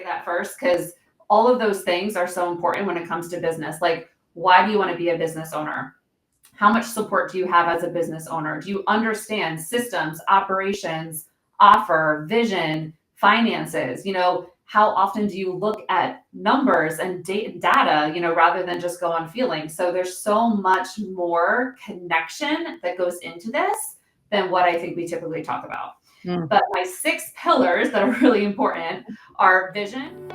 that first because all of those things are so important when it comes to business. Like, why do you want to be a business owner? How much support do you have as a business owner? Do you understand systems, operations, offer, vision, finances? How often do you look at numbers and data, rather than just go on feeling? So there's so much more connection that goes into this than what I think we typically talk about. But my 6 pillars that are really important are vision.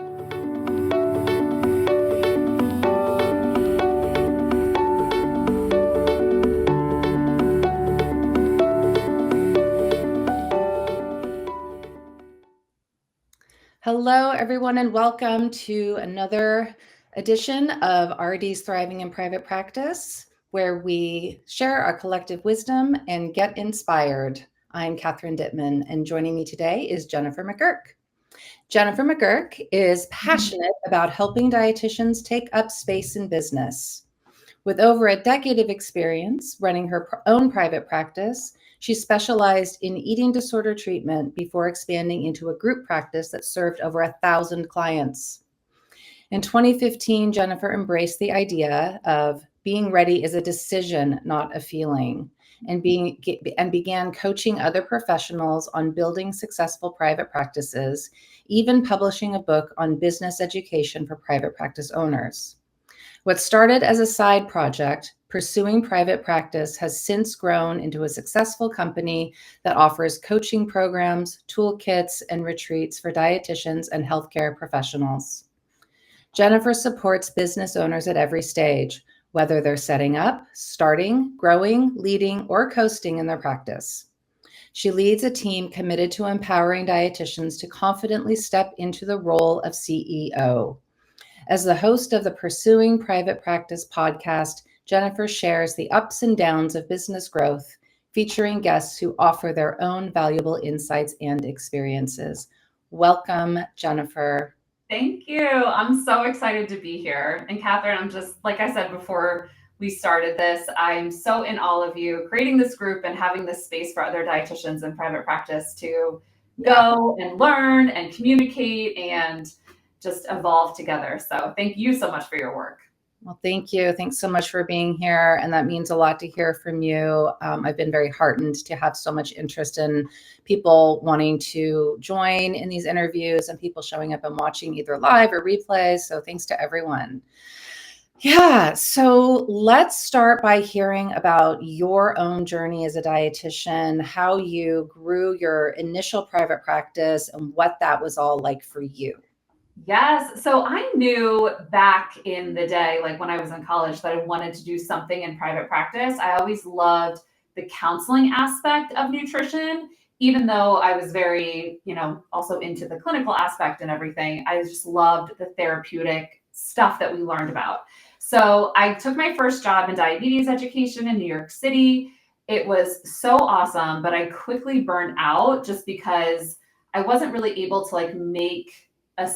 Hello, everyone, and welcome to another edition of RD's Thriving in Private Practice, where we share our collective wisdom and get inspired. I'm Catherine Dittman, and joining me today is Jennifer McGurk. Jennifer McGurk is passionate about helping dietitians take up space in business. With over a decade of experience running her own private practice, she specialized in eating disorder treatment before expanding into a group practice that served over 1,000 clients. In 2015, Jennifer embraced the idea of being ready is a decision, not a feeling, and began coaching other professionals on building successful private practices, even publishing a book on business education for private practice owners. What started as a side project, Pursuing Private Practice, has since grown into a successful company that offers coaching programs, toolkits, and retreats for dietitians and healthcare professionals. Jennifer supports business owners at every stage, whether they're setting up, starting, growing, leading, or coasting in their practice. She leads a team committed to empowering dietitians to confidently step into the role of CEO. As the host of the Pursuing Private Practice podcast, Jennifer shares the ups and downs of business growth, featuring guests who offer their own valuable insights and experiences. Welcome, Jennifer. Thank you. I'm so excited to be here. And Catherine, I'm just, like I said before we started this, I'm so in awe of you creating this group and having this space for other dietitians in private practice to go and learn and communicate and just evolve together. So thank you so much for your work. Well, thank you. Thanks so much for being here. And that means a lot to hear from you. I've been very heartened to have so much interest in people wanting to join in these interviews and people showing up and watching either live or replays. So thanks to everyone. Yeah, so let's start by hearing about your own journey as a dietitian, how you grew your initial private practice and what that was all like for you. Yes. So I knew back in the day, like when I was in college, that I wanted to do something in private practice. I always loved the counseling aspect of nutrition, even though I was very, also into the clinical aspect and everything. I just loved the therapeutic stuff that we learned about. So I took my first job in diabetes education in New York City. It was so awesome, but I quickly burned out just because I wasn't really able to make a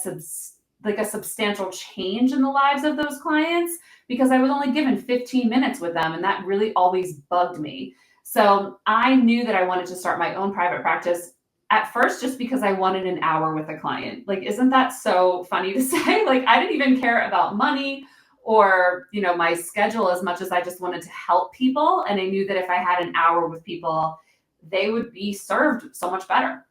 substantial change in the lives of those clients because I was only given 15 minutes with them. And that really always bugged me. So I knew that I wanted to start my own private practice at first, just because I wanted an hour with a client. Isn't that so funny to say? I didn't even care about money or, my schedule as much as I just wanted to help people. And I knew that if I had an hour with people, they would be served so much better.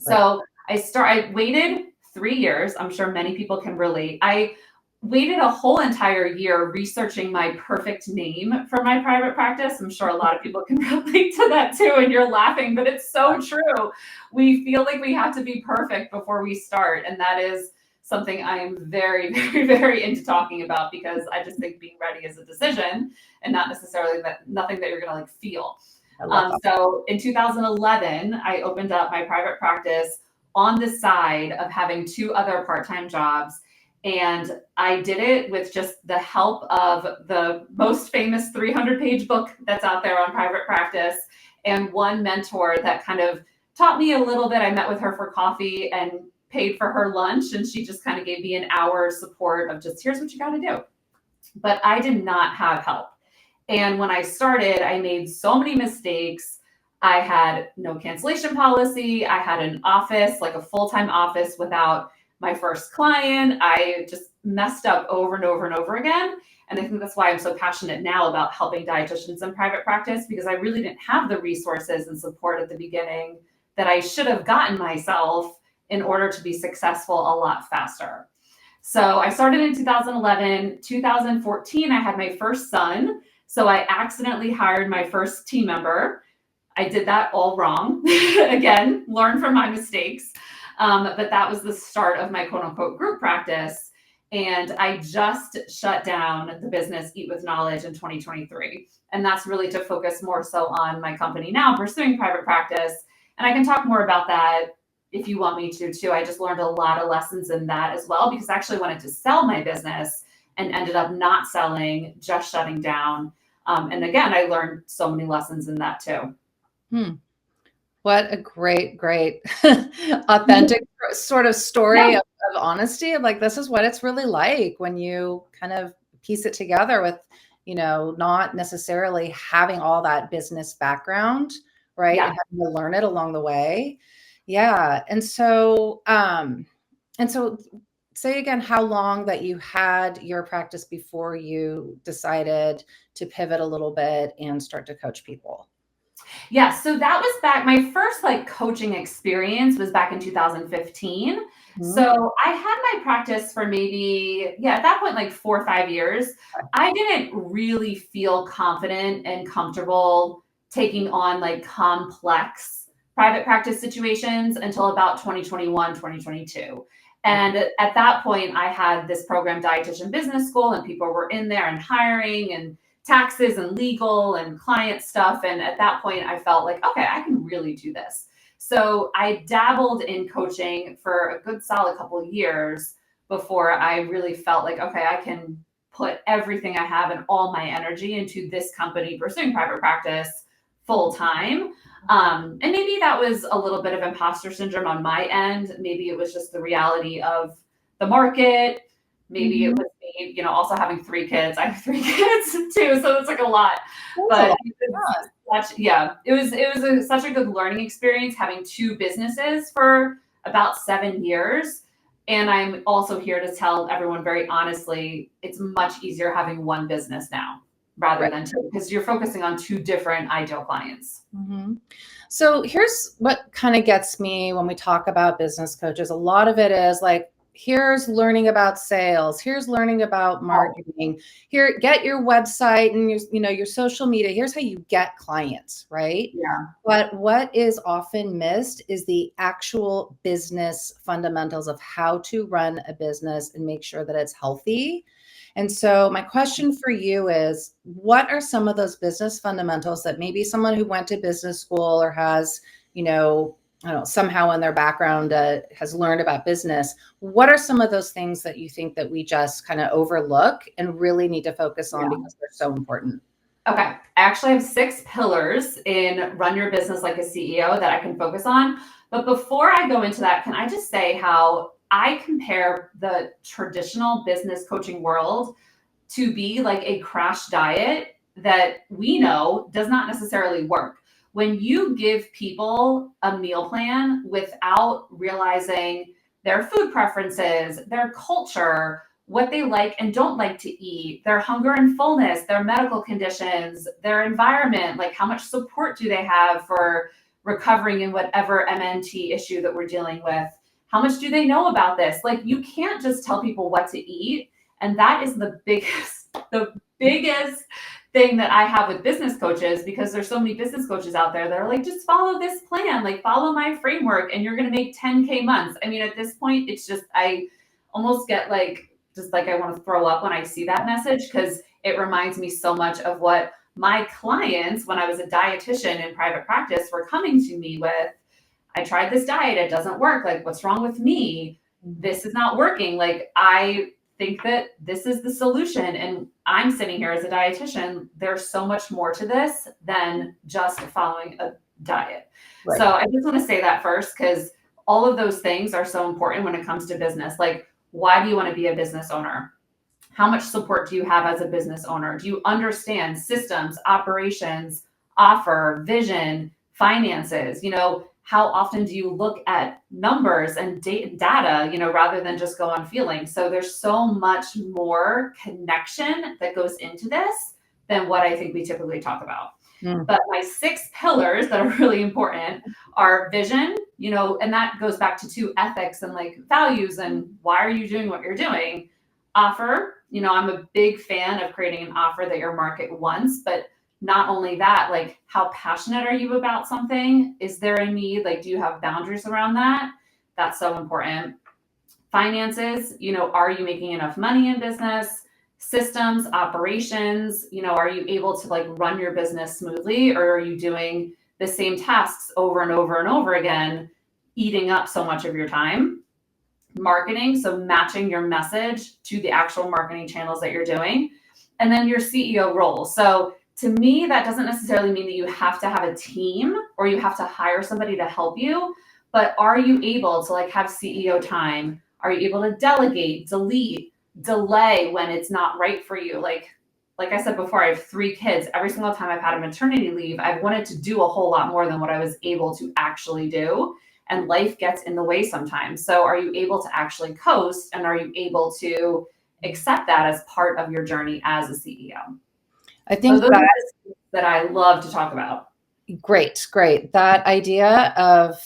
Right. So I waited 3 years. I'm sure many people can relate. I waited a whole entire year researching my perfect name for my private practice. I'm sure a lot of people can relate to that too, and you're laughing, but it's so true. We feel like we have to be perfect before we start, and that is something I am very, very, very into talking about because I just think being ready is a decision and not necessarily nothing that you're going to feel. So in 2011, I opened up my private practice on the side of having 2 other part-time jobs. And I did it with just the help of the most famous 300-page book that's out there on private practice and one mentor that kind of taught me a little bit. I met with her for coffee and paid for her lunch. And she just kind of gave me an hour support of just, here's what you got to do. But I did not have help. And when I started, I made so many mistakes. I had no cancellation policy. I had an office, a full-time office without my first client. I just messed up over and over and over again. And I think that's why I'm so passionate now about helping dietitians in private practice, because I really didn't have the resources and support at the beginning that I should have gotten myself in order to be successful a lot faster. So I started in 2011. 2014, I had my first son. So I accidentally hired my first team member. I did that all wrong. Again, learn from my mistakes. But that was the start of my quote unquote group practice. And I just shut down the business Eat with Knowledge in 2023. And that's really to focus more so on my company now, pursuing private practice. And I can talk more about that if you want me to too. I just learned a lot of lessons in that as well, because I actually wanted to sell my business and ended up not selling, just shutting down. And again, I learned so many lessons in that too. What a great authentic sort of story of honesty of like, this is what it's really like when you kind of piece it together with, not necessarily having all that business background, right? Yeah. And having to learn it along the way. Yeah. And so say again how long that you had your practice before you decided to pivot a little bit and start to coach people. Yeah, so that was back, my first coaching experience was back in 2015. So I had my practice for maybe, at that point, 4 or 5 years. I didn't really feel confident and comfortable taking on complex private practice situations until about 2021, 2022. And at that point, I had this program, Dietitian Business School, and people were in there and hiring and taxes and legal and client stuff. And at that point, I felt like, okay, I can really do this. So I dabbled in coaching for a good solid couple of years before I really felt like, okay, I can put everything I have and all my energy into this company pursuing private practice full time. And maybe that was a little bit of imposter syndrome on my end. Maybe it was just the reality of the market. Maybe it was me, also having 3 kids. I have 3 kids too, so it's a lot. But it was such a good learning experience having 2 businesses for about 7 years. And I'm also here to tell everyone very honestly, it's much easier having 1 business now rather than 2, because you're focusing on 2 different ideal clients. So here's what kind of gets me when we talk about business coaches. A lot of it is here's learning about sales. Here's learning about marketing. Here, get your website and your social media. Here's how you get clients, right? Yeah. But what is often missed is the actual business fundamentals of how to run a business and make sure that it's healthy. And so my question for you is, what are some of those business fundamentals that maybe someone who went to business school or has, somehow in their background has learned about business? What are some of those things that you think that we just kind of overlook and really need to focus on because they're so important? Okay. I actually have 6 pillars in run your business like a CEO that I can focus on. But before I go into that, can I just say how I compare the traditional business coaching world to be like a crash diet that we know does not necessarily work. When you give people a meal plan without realizing their food preferences, their culture, what they like and don't like to eat, their hunger and fullness, their medical conditions, their environment, how much support do they have for recovering in whatever MNT issue that we're dealing with? How much do they know about this? You can't just tell people what to eat. And that is the biggest thing that I have with business coaches, because there's so many business coaches out there that are just follow this plan, follow my framework and you're going to make 10K months. I mean, at this point, it's just, I almost get I want to throw up when I see that message, because it reminds me so much of what my clients, when I was a dietitian in private practice, were coming to me with. I tried this diet, it doesn't work. What's wrong with me? This is not working. I think that this is the solution. And I'm sitting here as a dietitian. There's so much more to this than just following a diet. Right. So I just want to say that first, because all of those things are so important when it comes to business. Why do you want to be a business owner? How much support do you have as a business owner? Do you understand systems, operations, offer, vision, finances? how often do you look at numbers and data, rather than just go on feeling? So there's so much more connection that goes into this than what I think we typically talk about. But my 6 pillars that are really important are vision, and that goes back to ethics and like values and why are you doing what you're doing? Offer, I'm a big fan of creating an offer that your market wants, but not only that, like how passionate are you about something? Is there a need? Like, do you have boundaries around that? That's so important. Finances, are you making enough money in business? Systems, operations, are you able to like run your business smoothly, or are you doing the same tasks over and over and over again, eating up so much of your time? Marketing, so matching your message to the actual marketing channels that you're doing. And then your CEO role. So to me, that doesn't necessarily mean that you have to have a team or you have to hire somebody to help you, but are you able to like have CEO time? Are you able to delegate, delete, delay when it's not right for you? Like I said before, I have 3 kids. Every single time I've had a maternity leave, I've wanted to do a whole lot more than what I was able to actually do. And life gets in the way sometimes. So are you able to actually coast, and are you able to accept that as part of your journey as a CEO? I think so those are the that I love to talk about. Great. That idea of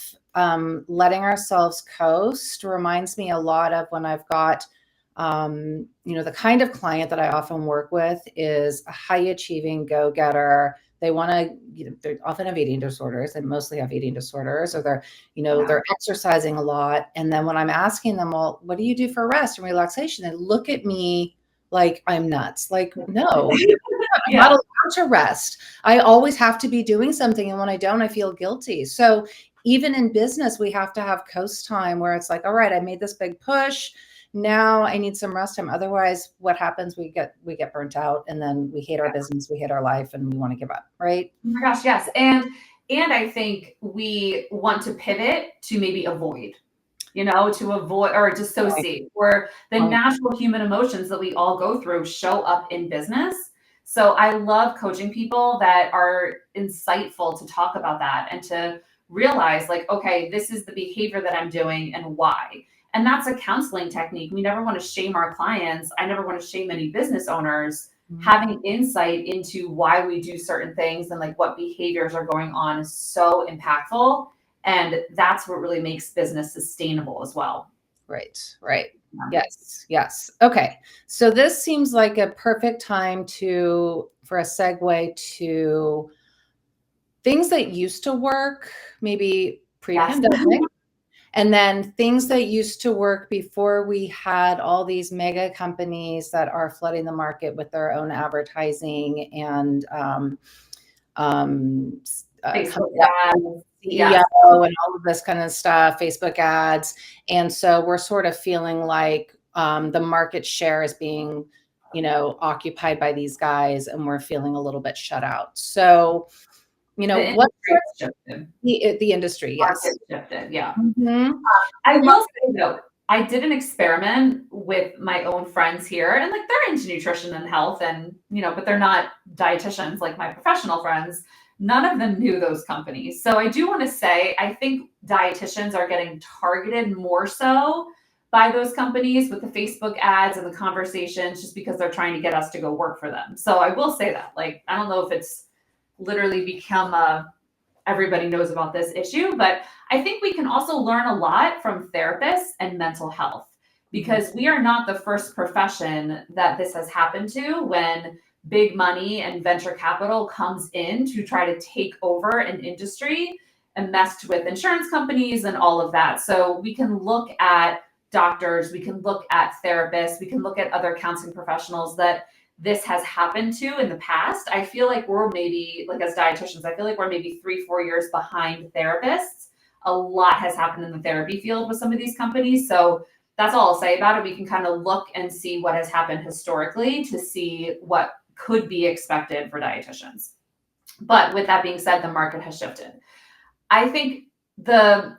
letting ourselves coast reminds me a lot of when I've got, the kind of client that I often work with is a high achieving go-getter. They want to, they often have eating disorders. They mostly have eating disorders, or they're, they're exercising a lot. And then when I'm asking them, well, what do you do for rest and relaxation? They look at me like I'm nuts. Like, no, I'm not allowed to rest. I always have to be doing something. And when I don't, I feel guilty. So even in business, we have to have coast time where it's like, all right, I made this big push. Now I need some rest time. Otherwise, what happens? We get burnt out, and then we hate our business, we hate our life, and we want to give up. Right? Oh my gosh, yes. And I think we want to pivot to maybe avoid, to avoid or dissociate, where the natural human emotions that we all go through show up in business. So I love coaching people that are insightful to talk about that and to realize like, okay, this is the behavior that I'm doing and why. And that's a counseling technique. We never want to shame our clients. I never want to shame any business owners. Having insight into why we do certain things and like what behaviors are going on is so impactful. And that's what really makes business sustainable as well. Right. Yes. Okay. So this seems like a perfect time for a segue to things that used to work, maybe pre-pandemic. And then things that used to work before we had all these mega companies that are flooding the market with their own advertising and Facebook ads, CEO and all of this kind of stuff, Facebook ads. And so we're sort of feeling like the market share is being, occupied by these guys, and we're feeling a little bit shut out. So, what's the industry? Yes. Shifted, yeah. Mm-hmm. I will say though, I did an experiment with my own friends here, and like they're into nutrition and health, and but they're not dietitians like my professional friends. None of them knew those companies. So I do want to say, I think dietitians are getting targeted more so by those companies with the Facebook ads and the conversations, just because they're trying to get us to go work for them. So I will say that, like, I don't know if it's literally become everybody knows about this issue, but I think we can also learn a lot from therapists and mental health, because we are not the first profession that this has happened to, when big money and venture capital comes in to try to take over an industry and messed with insurance companies and all of that. So we can look at doctors, we can look at therapists, we can look at other counseling professionals that this has happened to in the past. I feel like we're maybe, like as dietitians, I feel like we're maybe 3-4 years behind therapists. A lot has happened in the therapy field with some of these companies. So that's all I'll say about it. We can kind of look and see what has happened historically to see what could be expected for dietitians. But with that being said, the market has shifted. I think the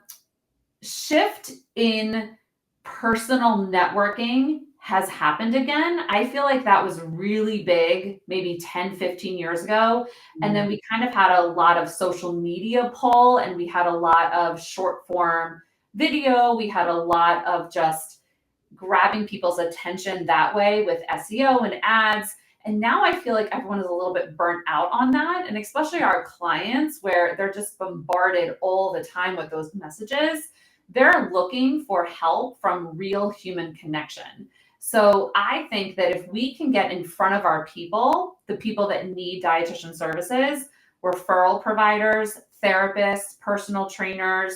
shift in personal networking has happened again. I feel like that was really big maybe 10, 15 years ago. And then we kind of had a lot of social media pull, and we had a lot of short form video. We had a lot of just grabbing people's attention that way with SEO and ads. And now I feel like everyone is a little bit burnt out on that. And especially our clients, where they're just bombarded all the time with those messages, they're looking for help from real human connection. So I think that if we can get in front of our people, the people that need dietitian services, referral providers, therapists, personal trainers,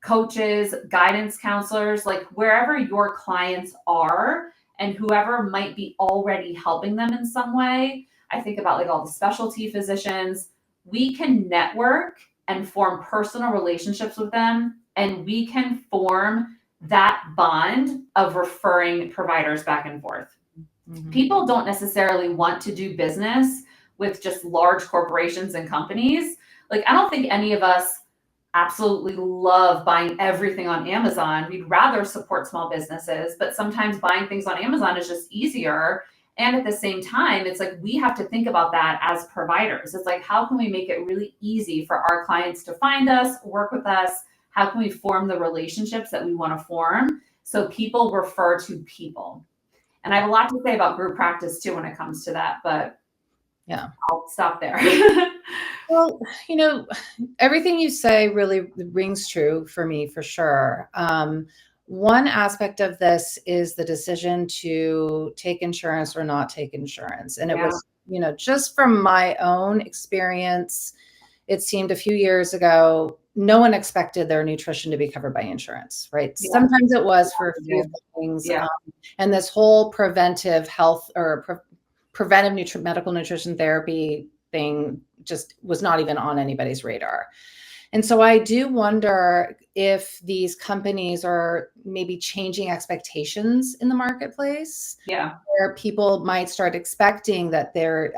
coaches, guidance counselors, like wherever your clients are and whoever might be already helping them in some way. I think about like all the specialty physicians. We can network and form personal relationships with them, and we can form that bond of referring providers back and forth. Mm-hmm. People don't necessarily want to do business with just large corporations and companies. Like, I don't think any of us absolutely love buying everything on Amazon. We'd rather support small businesses, but sometimes buying things on Amazon is just easier. And at the same time, it's like we have to think about that as providers. It's like, how can we make it really easy for our clients to find us, work with us? How can we form the relationships that we want to form so people refer to people? And I have a lot to say about group practice too when it comes to that, but yeah, I'll stop there. Well, everything you say really rings true for me, for sure. One aspect of this is the decision to take insurance or not take insurance. And it was, just from my own experience, it seemed a few years ago, no one expected their nutrition to be covered by insurance, right? Yeah. Sometimes it was for a few things. Yeah. And this whole preventive health or preventive medical nutrition therapy thing just was not even on anybody's radar. And so I do wonder if these companies are maybe changing expectations in the marketplace. Yeah. Where people might start expecting that their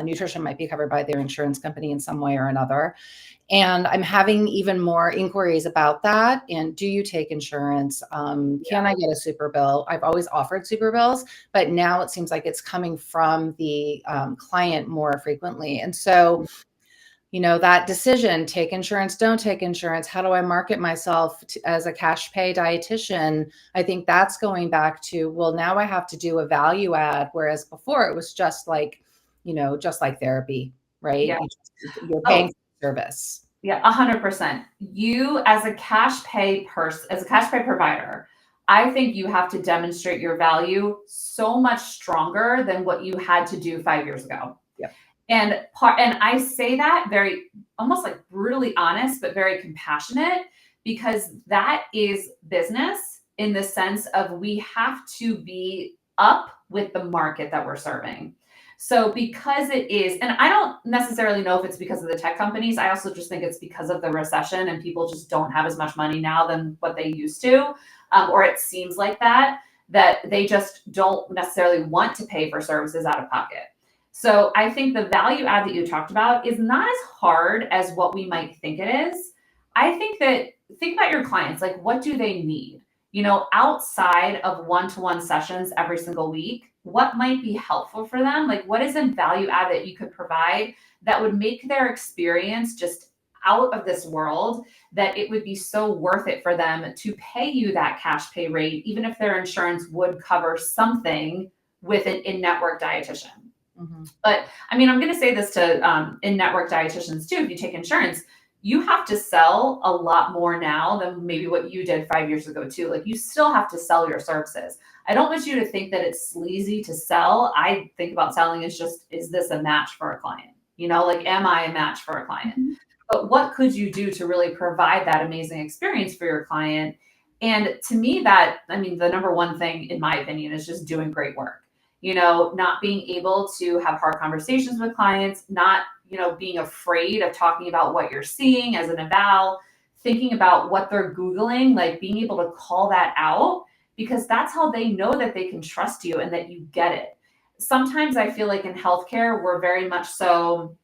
nutrition might be covered by their insurance company in some way or another. And I'm having even more inquiries about that. And do you take insurance? Can I get a super bill? I've always offered super bills, but now it seems like it's coming from the client more frequently. And so, that decision, take insurance, don't take insurance, how do I market myself as a cash pay dietitian? I think that's going back to, well, now I have to do a value add, whereas before it was just like, just like therapy, right? Yeah. You're paying for service. Yeah, 100%. You as a cash pay provider, I think you have to demonstrate your value so much stronger than what you had to do 5 years ago. Yeah. And I say that very almost like brutally honest, but very compassionate, because that is business in the sense of we have to be up with the market that we're serving. So because it is, and I don't necessarily know if it's because of the tech companies. I also just think it's because of the recession and people just don't have as much money now than what they used to. Or it seems like that they just don't necessarily want to pay for services out of pocket. So I think the value add that you talked about is not as hard as what we might think it is. I think about your clients, like what do they need? Outside of one-to-one sessions every single week, what might be helpful for them? Like what is a value add that you could provide that would make their experience just out of this world, that it would be so worth it for them to pay you that cash pay rate, even if their insurance would cover something with an in-network dietitian. Mm-hmm. But I mean, I'm going to say this to in-network dietitians too. If you take insurance, you have to sell a lot more now than maybe what you did 5 years ago too. Like you still have to sell your services. I don't want you to think that it's sleazy to sell. I think about selling as just, is this a match for a client? Like, am I a match for a client? Mm-hmm. But what could you do to really provide that amazing experience for your client? And to me, the number one thing in my opinion is just doing great work. Not being able to have hard conversations with clients, not, being afraid of talking about what you're seeing as an eval, thinking about what they're Googling, like being able to call that out, because that's how they know that they can trust you and that you get it. Sometimes I feel like in healthcare, we're very much so,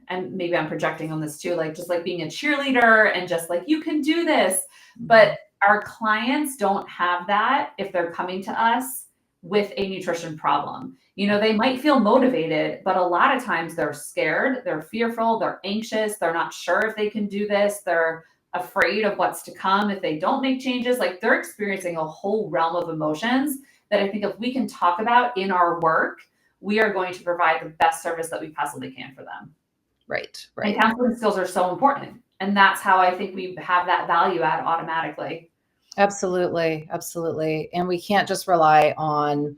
and maybe I'm projecting on this too, like just like being a cheerleader and just like, you can do this. But our clients don't have that if they're coming to us with a nutrition problem. They might feel motivated, but a lot of times they're scared, they're fearful, they're anxious, they're not sure if they can do this, they're afraid of what's to come if they don't make changes. Like, they're experiencing a whole realm of emotions that I think if we can talk about in our work, we are going to provide the best service that we possibly can for them. Right. And counseling skills are so important. And that's how I think we have that value add automatically. Absolutely. Absolutely. And we can't just rely on,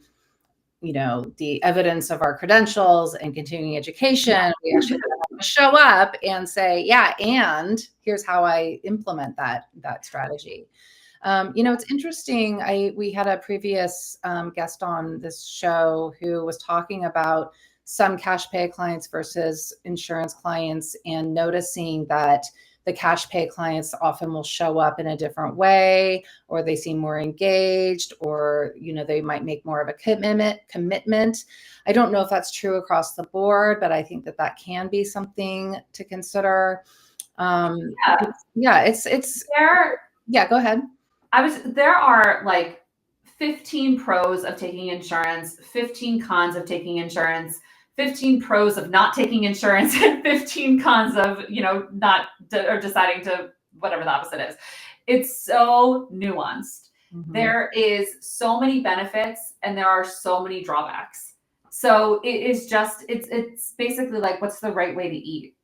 the evidence of our credentials and continuing education. Yeah. We actually have to show up and say, yeah, and here's how I implement that strategy. It's interesting. We had a previous guest on this show who was talking about some cash pay clients versus insurance clients, and noticing that the cash pay clients often will show up in a different way, or they seem more engaged, or, they might make more of a commitment. I don't know if that's true across the board, but I think that can be something to consider. Yeah, go ahead. There are like 15 pros of taking insurance, 15 cons of taking insurance, 15 pros of not taking insurance, and 15 cons of, not or deciding to whatever the opposite is. It's so nuanced. Mm-hmm. There is so many benefits and there are so many drawbacks. So it is just, it's basically like, what's the right way to eat?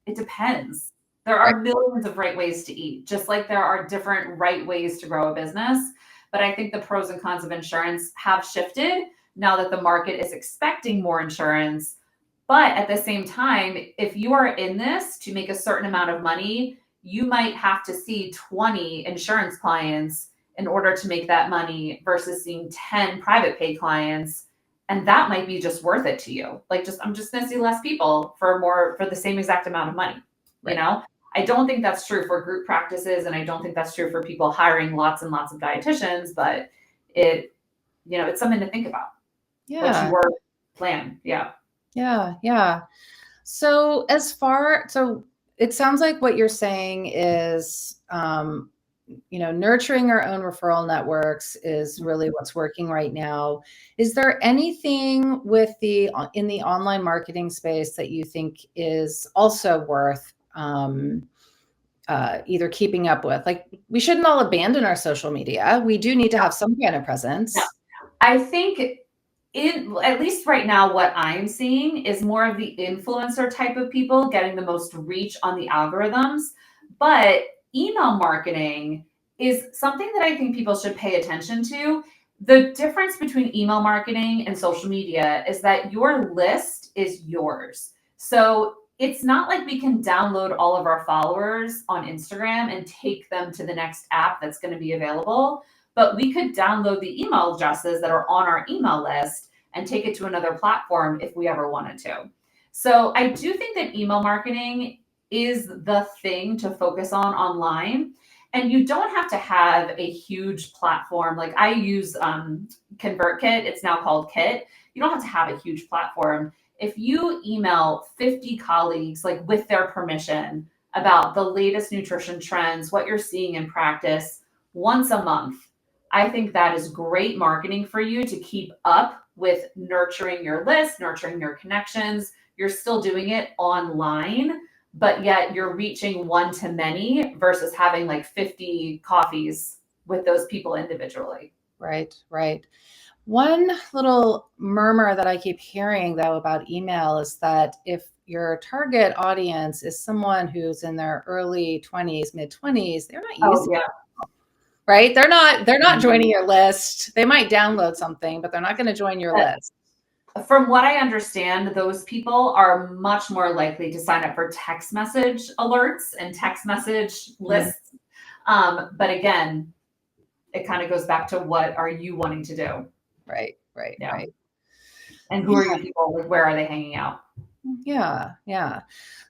It depends. There are millions of right ways to eat, just like there are different right ways to grow a business. But I think the pros and cons of insurance have shifted now that the market is expecting more insurance. But at the same time, if you are in this to make a certain amount of money, you might have to see 20 insurance clients in order to make that money versus seeing 10 private pay clients. And that might be just worth it to you. Like, I'm just going to see less people for the same exact amount of money. Right. I don't think that's true for group practices, and I don't think that's true for people hiring lots and lots of dietitians, but it's something to think about. Yeah. What you were planning. Yeah. Yeah. Yeah. So it sounds like what you're saying is, nurturing our own referral networks is really what's working right now. Is there anything in the online marketing space that you think is also worth either keeping up with? Like, we shouldn't all abandon our social media. We do need to have some kind of presence. Yeah. I think at least right now, what I'm seeing is more of the influencer type of people getting the most reach on the algorithms. But email marketing is something that I think people should pay attention to. The difference between email marketing and social media is that your list is yours. So it's not like we can download all of our followers on Instagram and take them to the next app that's going to be available. But we could download the email addresses that are on our email list and take it to another platform if we ever wanted to. So I do think that email marketing is the thing to focus on online. And you don't have to have a huge platform. Like, I use ConvertKit. It's now called Kit. You don't have to have a huge platform. If you email 50 colleagues, like with their permission, about the latest nutrition trends, what you're seeing in practice once a month, I think that is great marketing for you to keep up with nurturing your list, nurturing your connections. You're still doing it online, but yet you're reaching one-to-many versus having like 50 coffees with those people individually. Right, right. One little murmur that I keep hearing, though, about email is that if your target audience is someone who's in their early 20s, mid 20s, they're not using it. Right? They're not joining your list. They might download something, but they're not going to join your list. From what I understand, those people are much more likely to sign up for text message alerts and text message lists. But again, it kind of goes back to, what are you wanting to do? Right. And who are your people? Like, where are they hanging out? Yeah.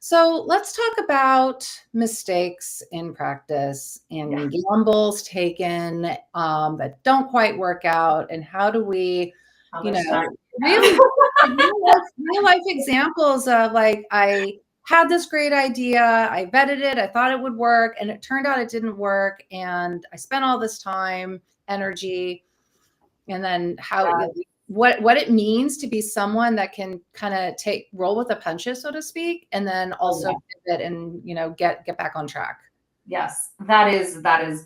So let's talk about mistakes in practice and gambles taken that don't quite work out, and how do we, really real life examples of, like, I had this great idea. I vetted it. I thought it would work. And it turned out it didn't work. And I spent all this time, energy, and then what it means to be someone that can kind of roll with the punches, so to speak, and then also pivot and, get back on track. Yes, that is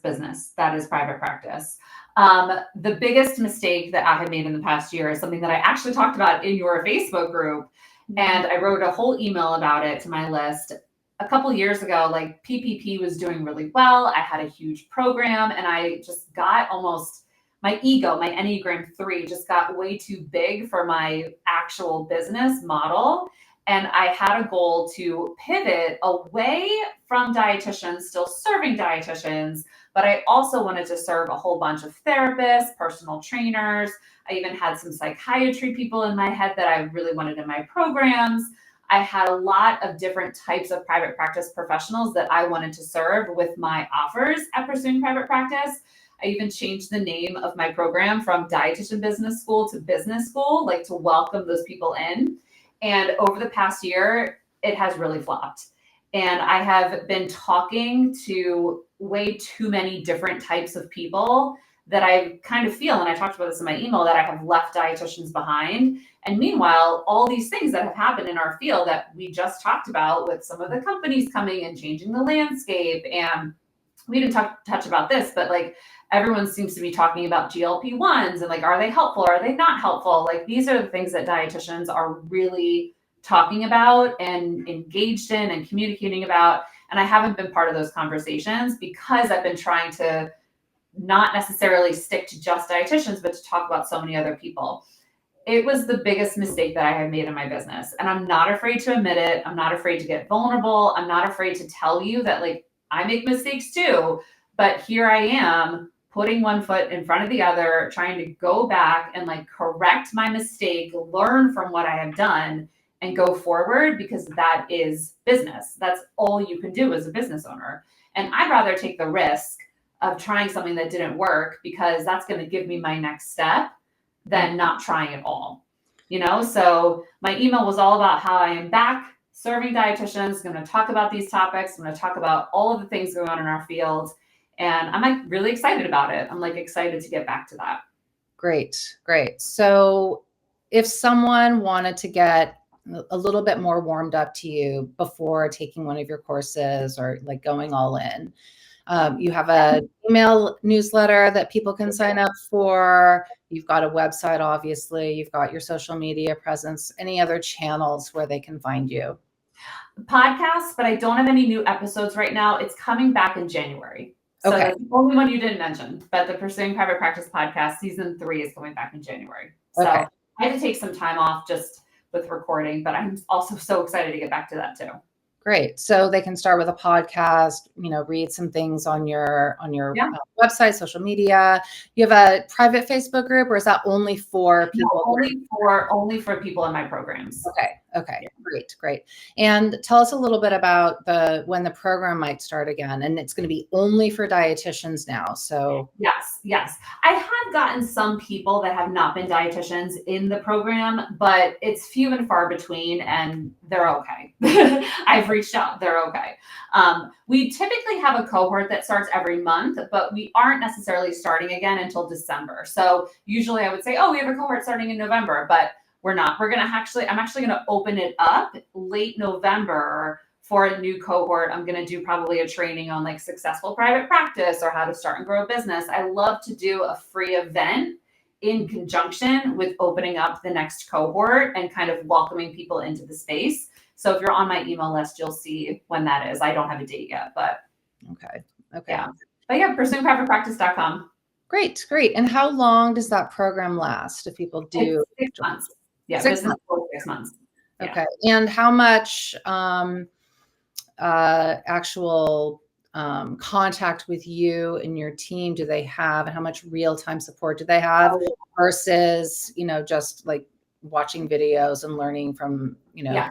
business. That is private practice. The biggest mistake that I have made in the past year is something that I actually talked about in your Facebook group. And I wrote a whole email about it to my list. A couple years ago, like PPP was doing really well. I had a huge program and I just got almost my ego, my Enneagram 3 just got way too big for my actual business model. And I had a goal to pivot away from dietitians, still serving dietitians, but I also wanted to serve a whole bunch of therapists, personal trainers. I even had some psychiatry people in my head that I really wanted in my programs. I had a lot of different types of private practice professionals that I wanted to serve with my offers at Pursuing Private Practice. I even changed the name of my program from Dietitian Business School to Business School, like to welcome those people in. And over the past year, it has really flopped. And I have been talking to way too many different types of people that I kind of feel, and I talked about this in my email, that I have left dietitians behind. And meanwhile, all these things that have happened in our field that we just talked about with some of the companies coming and changing the landscape. And we didn't touch about this, but like everyone seems to be talking about GLP-1s and like, are they helpful? Are they not helpful? Like these are the things that dietitians are really talking about and engaged in and communicating about. And I haven't been part of those conversations because I've been trying to not necessarily stick to just dietitians, but to talk about so many other people. It was the biggest mistake that I have made in my business. And I'm not afraid to admit it. I'm not afraid to get vulnerable. I'm not afraid to tell you that like I make mistakes too, but here I am putting one foot in front of the other, trying to go back and like correct my mistake, learn from what I have done and go forward, because that is business. That's all you can do as a business owner. And I'd rather take the risk of trying something that didn't work, because that's going to give me my next step than not trying at all. So my email was all about how I am back serving dietitians, going to talk about these topics. I'm going to talk about all of the things going on in our field. And I'm like really excited about it. I'm like excited to get back to that. Great. So if someone wanted to get a little bit more warmed up to you before taking one of your courses or like going all in, you have an email newsletter that people can sign up for. You've got a website, obviously. You've got your social media presence. Any other channels where they can find you? Podcasts, but I don't have any new episodes right now. It's coming back in January. So Okay. That's the only one you didn't mention, but the Pursuing Private Practice podcast, season 3 is coming back in January. So Okay. I had to take some time off just with recording, but I'm also so excited to get back to that too. Great. So they can start with a podcast, read some things on your website, social media. You have a private Facebook group, or is that only for people? No, only for people in my programs. Okay. Yeah. Great. And tell us a little bit about when the program might start again. And it's going to be only for dietitians now. So yes. I have gotten some people that have not been dietitians in the program, but it's few and far between, and they're okay. I've reached out, they're okay. We typically have a cohort that starts every month, but we aren't necessarily starting again until December. So usually I would say, we have a cohort starting in November, but we're not. I'm actually going to open it up late November for a new cohort. I'm going to do probably a training on like successful private practice or how to start and grow a business. I love to do a free event in conjunction with opening up the next cohort and kind of welcoming people into the space. So if you're on my email list, you'll see when that is. I don't have a date yet, but okay. Yeah. But yeah, pursuingprivatepractice.com. Great. And how long does that program last if people do? It's 6 months. Yeah, 6 months. 6 months. Yeah. Okay. And how much actual contact with you and your team do they have, and how much real-time support do they have versus, just like watching videos and learning from, Yeah.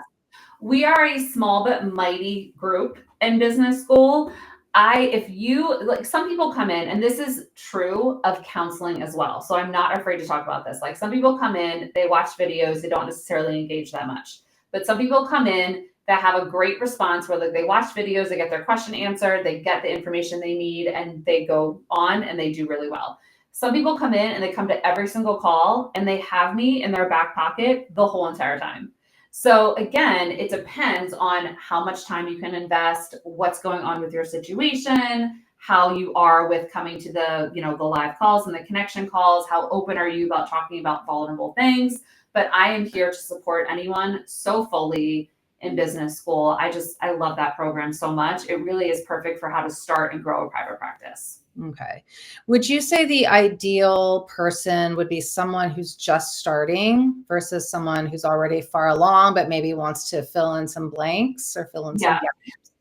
We are a small but mighty group in business school. Some people come in, and this is true of counseling as well. So I'm not afraid to talk about this. Like some people come in, they watch videos, they don't necessarily engage that much. But some people come in, that have a great response where like they watch videos, they get their question answered, they get the information they need, and they go on and they do really well. Some people come in and they come to every single call and they have me in their back pocket the whole entire time. So again, it depends on how much time you can invest, what's going on with your situation, how you are with coming to the, the live calls and the connection calls, how open are you about talking about vulnerable things. But I am here to support anyone so fully in business school. I love that program so much. It really is perfect for how to start and grow a private practice. Okay. Would you say the ideal person would be someone who's just starting versus someone who's already far along, but maybe wants to fill in some blanks or fill in some gaps?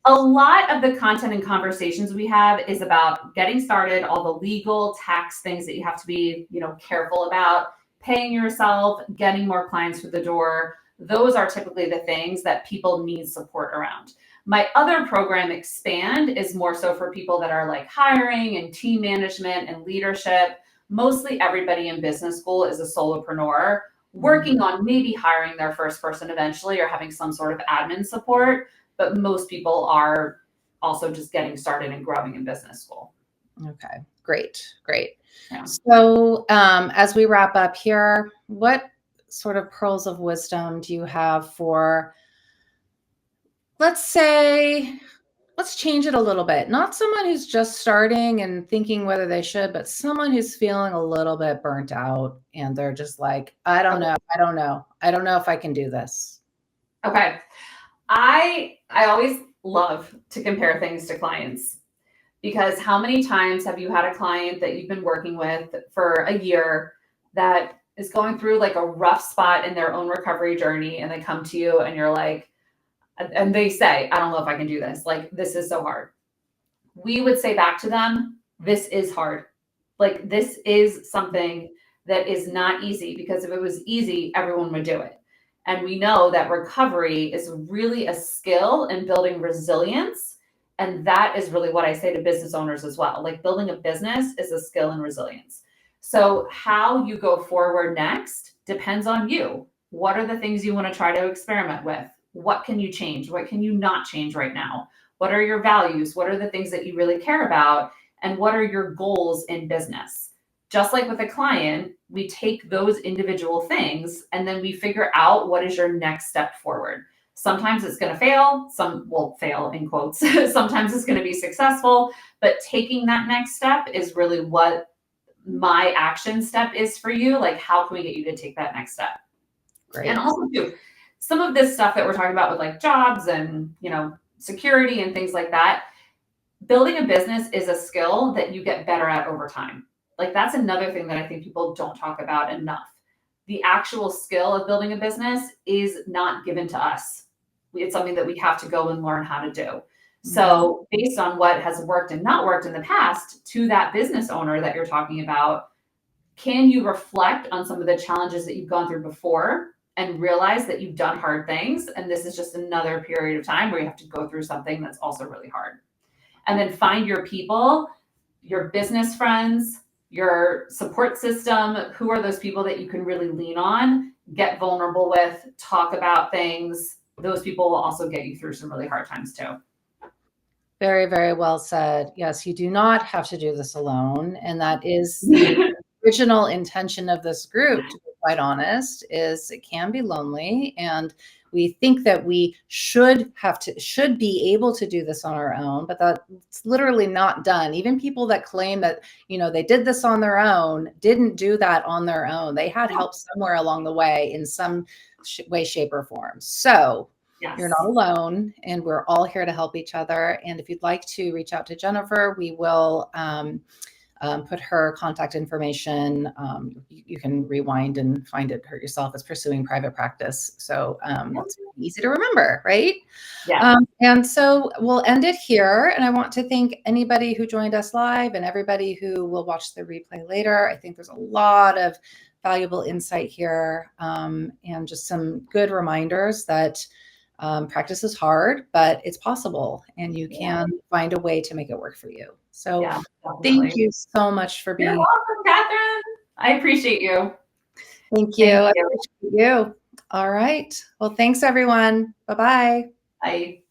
A lot of the content and conversations we have is about getting started, all the legal tax things that you have to be, careful about, paying yourself, getting more clients through the door. Those are typically the things that people need support around. My other program, Expand, is more so for people that are like hiring and team management and leadership. Mostly everybody in business school is a solopreneur working on maybe hiring their first person eventually or having some sort of admin support. But most people are also just getting started and growing in business school. Okay, great. Yeah. So as we wrap up here, what sort of pearls of wisdom do you have for, let's change it a little bit. Not someone who's just starting and thinking whether they should, but someone who's feeling a little bit burnt out and they're just like, I don't know if I can do this. Okay. I always love to compare things to clients, because how many times have you had a client that you've been working with for a year that is going through like a rough spot in their own recovery journey, and they come to you and you're like, and they say, I don't know if I can do this. Like, this is so hard. We would say back to them, this is hard. Like, this is something that is not easy, because if it was easy, everyone would do it. And we know that recovery is really a skill in building resilience. And that is really what I say to business owners as well. Like, building a business is a skill in resilience. So how you go forward next depends on you. What are the things you want to try to experiment with? What can you change? What can you not change right now? What are your values? What are the things that you really care about? And what are your goals in business? Just like with a client, we take those individual things and then we figure out what is your next step forward. Sometimes it's going to fail. Some will fail in quotes. Sometimes it's going to be successful. But taking that next step is really what my action step is for you. Like, how can we get you to take that next step? Great. And also too, some of this stuff that we're talking about with like jobs and, security and things like that, building a business is a skill that you get better at over time. Like, that's another thing that I think people don't talk about enough. The actual skill of building a business is not given to us. It's something that we have to go and learn how to do. So based on what has worked and not worked in the past, to that business owner that you're talking about, can you reflect on some of the challenges that you've gone through before and realize that you've done hard things? And this is just another period of time where you have to go through something that's also really hard. And then find your people, your business friends, your support system. Who are those people that you can really lean on, get vulnerable with, talk about things? Those people will also get you through some really hard times too. Very, very well said. Yes, you do not have to do this alone. And that is the original intention of this group, to be quite honest, is it can be lonely. And we think that we should be able to do this on our own, but that's literally not done. Even people that claim that, they did this on their own, didn't do that on their own. They had help somewhere along the way in some way, shape, or form. So yes. You're not alone, and we're all here to help each other. And if you'd like to reach out to Jennifer, we will put her contact information. You can rewind and find it yourself. It's Pursuing Private Practice. So it's easy to remember, right? Yeah. And so we'll end it here. And I want to thank anybody who joined us live and everybody who will watch the replay later. I think there's a lot of valuable insight here, and just some good reminders that practice is hard, but it's possible, and you can find a way to make it work for you. So thank you so much for being here. You're welcome, Catherine. I appreciate you. Thank you. I appreciate you. All right. Well, thanks everyone. Bye-bye. Bye.